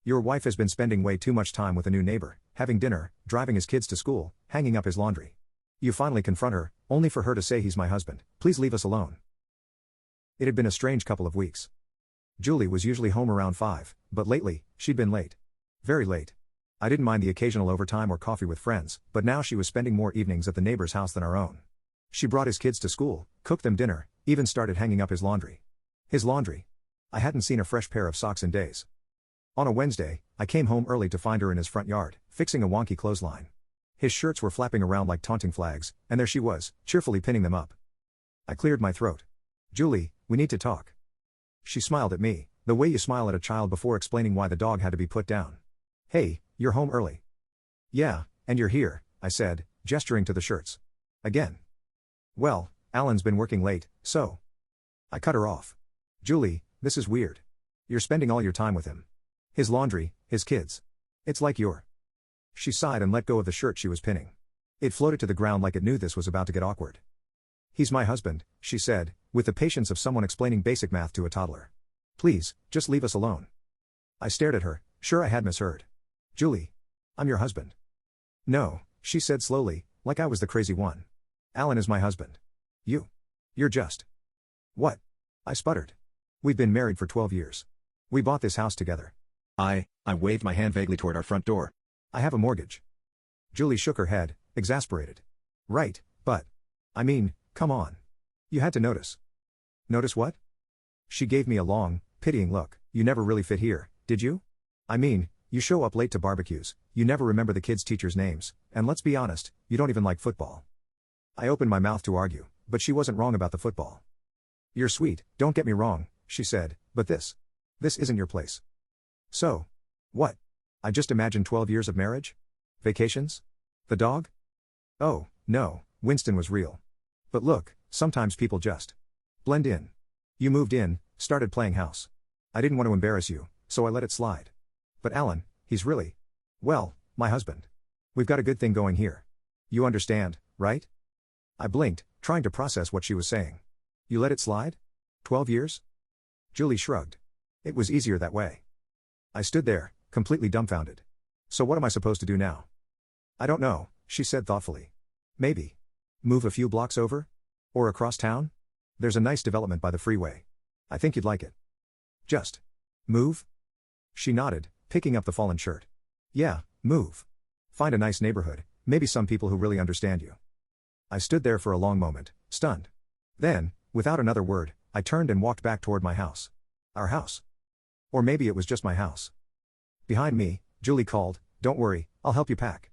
Your wife has been spending way too much time with a new neighbor, having dinner, driving his kids to school, hanging up his laundry. You finally confront her, only for her to say he's my husband, please leave us alone. It had been a strange couple of weeks. Julie was usually home around 5, but lately, she'd been late. Very late. I didn't mind the occasional overtime or coffee with friends, but now she was spending more evenings at the neighbor's house than our own. She brought his kids to school, cooked them dinner, even started hanging up his laundry. His laundry. I hadn't seen a fresh pair of socks in days. On a Wednesday, I came home early to find her in his front yard, fixing a wonky clothesline. His shirts were flapping around like taunting flags, and there she was, cheerfully pinning them up. I cleared my throat. Julie, we need to talk. She smiled at me, the way you smile at a child before explaining why the dog had to be put down. Hey, you're home early. Yeah, and you're here, I said, gesturing to the shirts. Again. Well, Alan's been working late, so. I cut her off. Julie, this is weird. You're spending all your time with him. His laundry, his kids. It's like you're. She sighed and let go of the shirt she was pinning. It floated to the ground like it knew this was about to get awkward. He's my husband, she said, with the patience of someone explaining basic math to a toddler. Please, just leave us alone. I stared at her, sure I had misheard. Julie. I'm your husband. No, she said slowly, like I was the crazy one. Alan is my husband. You're just. What? I sputtered. We've been married for 12 years. We bought this house together. I waved my hand vaguely toward our front door. I have a mortgage. Julie shook her head, exasperated. Right, but. I mean, come on. You had to notice. Notice what? She gave me a long, pitying look. You never really fit here, did you? I mean, you show up late to barbecues, you never remember the kids' teachers' names, and let's be honest, you don't even like football. I opened my mouth to argue, but she wasn't wrong about the football. You're sweet, don't get me wrong, she said, but this isn't your place. So. What? I just imagined 12 years of marriage? Vacations? The dog? Oh, no, Winston was real. But look, sometimes people just blend in. You moved in, started playing house. I didn't want to embarrass you, so I let it slide. But Alan, he's really, well, my husband. We've got a good thing going here. You understand, right? I blinked, trying to process what she was saying. You let it slide? 12 years? Julie shrugged. It was easier that way. I stood there, completely dumbfounded. So what am I supposed to do now? I don't know, she said thoughtfully. Maybe move a few blocks over? Or across town? There's a nice development by the freeway. I think you'd like it. Just move? She nodded, picking up the fallen shirt. Yeah, move. Find a nice neighborhood, maybe some people who really understand you. I stood there for a long moment, stunned. Then, without another word, I turned and walked back toward my house. Our house. Or maybe it was just my house. Behind me, Julie called, don't worry, I'll help you pack.